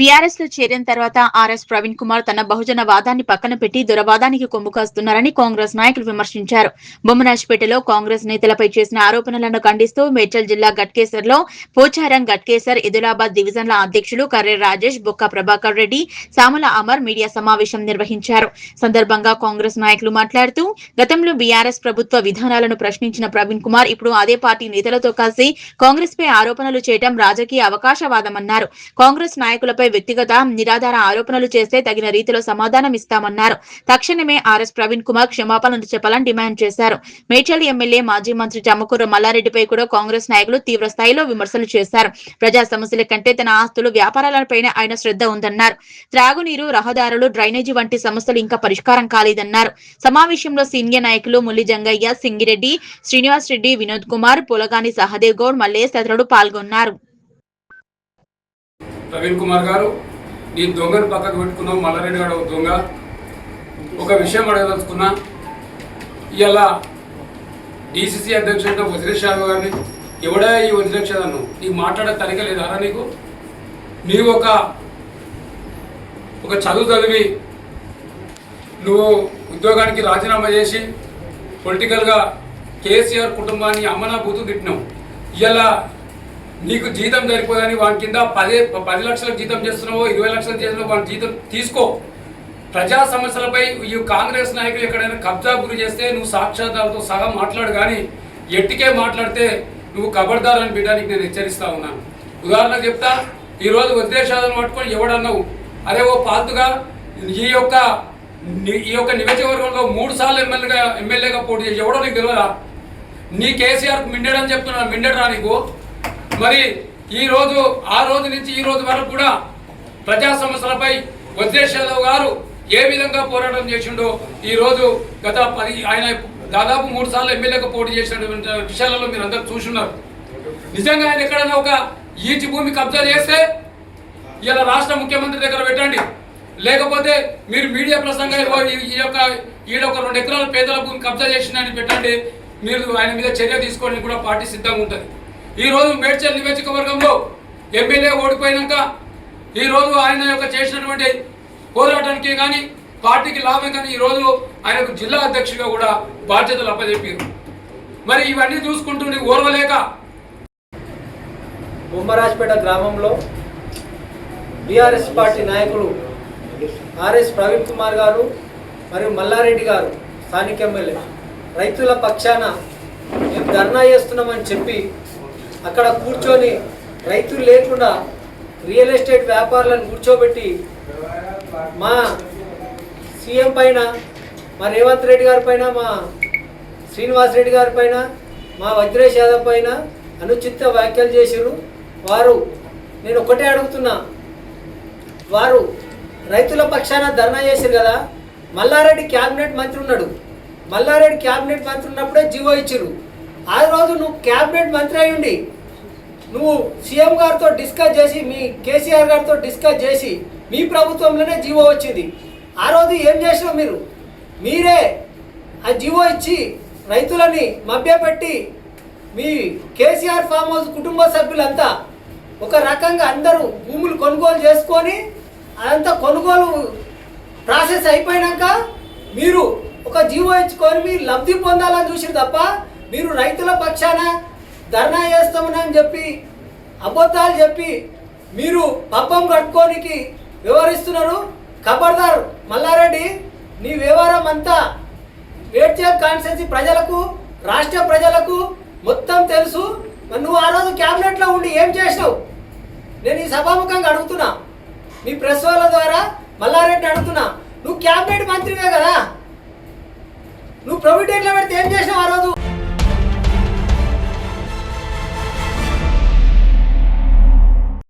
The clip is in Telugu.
బీఆర్ఎస్ లో చేరిన తర్వాత ఆర్ఎస్ ప్రవీణ్ కుమార్ తన బహుజన వాదాన్ని పక్కన పెట్టి దురవాదానికి కొమ్ము కాస్తున్నారని కాంగ్రెస్ నాయకులు విమర్శించారు. బొమ్మరాజ్పేటలో కాంగ్రెస్ నేతలపై చేసిన ఆరోపణలను ఖండిస్తూ మేడ్చల్ జిల్లా గట్కేసర్లో పోచారం గట్కేసర్ ఇదిలాబాద్ డివిజన్ల అధ్యక్షులు కర్రె రాజేష్, బొక్క ప్రభాకర్ రెడ్డి, సామల అమర్ మీడియా సమావేశం నిర్వహించారు. సందర్భంగా కాంగ్రెస్ నాయకులు మాట్లాడుతూ గతంలో బీఆర్ఎస్ ప్రభుత్వ విధానాలను ప్రశ్నించిన ప్రవీణ్ కుమార్ ఇప్పుడు అదే పార్టీ నేతలతో కలిసి కాంగ్రెస్ పై ఆరోపణలు చేయడం రాజకీయ అవకాశవాదమన్నారు. కాంగ్రెస్ నాయకులపై వ్యక్తిగత నిరాధార ఆరోపణలు చేస్తే తగిన రీతిలో సమాధానం ఇస్తామన్నారు. తక్షణమే ఆర్ఎస్ ప్రవీణ్ కుమార్ క్షమాపణలు చెప్పాలని డిమాండ్ చేశారు. మేడ్చల్ ఎమ్మెల్యే మాజీ మంత్రి చమ్మకూర మల్లారెడ్డిపై కూడా కాంగ్రెస్ నాయకులు తీవ్ర స్థాయిలో విమర్శలు చేశారు. ప్రజా సమస్యల కంటే తన ఆస్తులు, వ్యాపారాలపైన ఆయన శ్రద్ధ ఉందన్నారు. త్రాగునీరు, రహదారులు, డ్రైనేజీ వంటి సమస్యలు ఇంకా పరిష్కారం కాలేదన్నారు. సమావేశంలో సీనియర్ నాయకులు ముల్లి జంగయ్య, సింగిరెడ్డి, శ్రీనివాస్ రెడ్డి, వినోద్ కుమార్, పొలగాని సహదేవ్ గౌడ్, మల్లేష్ తదితరులు పాల్గొన్నారు. ప్రవీణ్ కుమార్ గారు, నీ దొంగను పక్కకు పెట్టుకున్నావు, మల్లారెడ్డి గారు దొంగ. ఒక విషయం అడగదలుచుకున్నా, ఇలా డీసీసీ అధ్యక్షుడు వజ్రేష్ యాదవ్ గారిని ఎవడా ఈ వజ్రేష్ యాదవ్ నీకు మాట్లాడే తరిక లేదారా? నీవు ఒక చదువు చదివి నువ్వు ఉద్యోగానికి రాజీనామా చేసి పొలిటికల్గా కేసీఆర్ కుటుంబాన్ని అమ్మనా బూతు తిట్టినావు. ఇలా నీకు జీతం సరిపోదని వాని కింద 10 లక్షలకు జీతం చేస్తున్నావో 20 లక్షలు చేస్తున్నావో వాని జీతం తీసుకో. ప్రజా సమస్యలపై ఈ కాంగ్రెస్ నాయకులు ఎక్కడైనా కబ్జా గురి చేస్తే నువ్వు సాక్షాత్తాలతో సహా మాట్లాడు, కానీ ఎట్టికే మాట్లాడితే నువ్వు కబర్దారని బిడ్డానికి నేను హెచ్చరిస్తా ఉన్నాను. ఉదాహరణకు చెప్తా, ఈరోజు వజ్రేషాలను పట్టుకొని ఎవడన్నావు, అరే ఓ పాల్తుగా ఈ యొక్క నియోజకవర్గంలో 3 సార్లు ఎమ్మెల్యేగా పోటీ చేసి ఎవడో నీకు తెలియదా? నీ కేసీఆర్కు మిండేడని చెప్తున్నా, మిండేడరా నీకు? మరి ఆ రోజు నుంచి ఈ రోజు వరకు కూడా ప్రజా సమస్యలపై వజ్రేష్ యాదవ్ గారు ఏ విధంగా పోరాటం చేసిండో ఈ రోజు ఆయన దాదాపు 3 సార్లు ఎమ్మెల్యేగా పోటీ చేసినటువంటి విషయాలలో మీరు అందరూ చూస్తున్నారు. నిజంగా ఆయన ఎక్కడైనా ఒక ఈచి భూమి కబ్జా చేస్తే ఇలా రాష్ట్ర ముఖ్యమంత్రి దగ్గర పెట్టండి, లేకపోతే మీరు మీడియా ప్రసంగా ఈడొక 2 ఎకరాల పేదల భూమి కబ్జా చేసిందని పెట్టండి, మీరు ఆయన మీద చర్య తీసుకోవడానికి కూడా పార్టీ సిద్ధంగా ఉంటుంది. ఈరోజు మేడ్చల్ నియోజకవర్గంలో ఎమ్మెల్యే ఓడిపోయినాక ఈరోజు ఆయన యొక్క చేసినటువంటి పోరాటానికి కానీ పార్టీకి లాభం కానీ ఈరోజు ఆయనకు జిల్లా అధ్యక్షుడిగా కూడా బాధ్యతలు అప్పచెప్పారు. మరి ఇవన్నీ చూసుకుంటూ నీకు ఓర్వలేక బొమ్మరాజ్పేట గ్రామంలో బీఆర్ఎస్ పార్టీ నాయకులు ఆర్ఎస్ ప్రవీణ్ కుమార్ గారు మరియు మల్లారెడ్డి గారు స్థానిక ఎమ్మెల్యే రైతుల పక్షాన మేము ధర్నా చేస్తున్నామని చెప్పి అక్కడ కూర్చొని రైతులు లేకుండా రియల్ ఎస్టేట్ వ్యాపారులను కూర్చోబెట్టి మా సీఎం పైన, మా రేవంత్ రెడ్డి గారి పైన, మా శ్రీనివాస్ రెడ్డి గారి పైన, మా వజ్రేష్ యాదవ్ పైన అనుచిత వ్యాఖ్యలు చేసిరు. నేను ఒకటే అడుగుతున్నా, వారు రైతుల పక్షాన ధర్నా చేశారు కదా, మల్లారెడ్డి క్యాబినెట్ మంత్రి ఉన్నాడు, మల్లారెడ్డి క్యాబినెట్ మంత్రి ఉన్నప్పుడే జీవో ఇచ్చిరు. ఆ రోజు నువ్వు క్యాబినెట్ మంత్రి అయి ఉండి నువ్వు సీఎం గారితో డిస్కస్ చేసి, మీ కేసీఆర్ గారితో డిస్కస్ చేసి మీ ప్రభుత్వంలోనే జీవో వచ్చింది. ఆ రోజు ఏం చేసినావు? మీరే ఆ జీవో ఇచ్చి రైతులని మభ్యపెట్టి మీ కేసీఆర్ ఫామ్ హౌస్ కుటుంబ సభ్యులంతా ఒక రకంగా అందరూ భూములు కొనుగోలు చేసుకొని అదంతా కొనుగోలు ప్రాసెస్ అయిపోయినాక మీరు ఒక జీవో ఇచ్చుకొని మీరు లబ్ధి పొందాలని చూసిరు తప్ప మీరు రైతుల పక్షాన ధర్నా చేస్తామని చెప్పి అబద్ధాలు చెప్పి మీరు పప్పం కట్టుకోనికి వ్యవహరిస్తున్నారు. ఖబర్దార్ మల్లారెడ్డి, నీ వ్యవహారం అంతా మేడ్చల్ కాన్స్టిట్యున్సీ ప్రజలకు, రాష్ట్ర ప్రజలకు మొత్తం తెలుసు. నువ్వు ఆ రోజు క్యాబినెట్లో ఉండి ఏం చేసినావు? నేను ఈ సభాముఖంగా అడుగుతున్నా, మీ ప్రెస్ వాళ్ళ ద్వారా మల్లారెడ్డి అడుగుతున్నా, నువ్వు క్యాబినెట్ మంత్రివే కదా, నువ్వు ప్రొవిడెంట్లో పెడితే ఏం చేసినావు ఆ రోజు?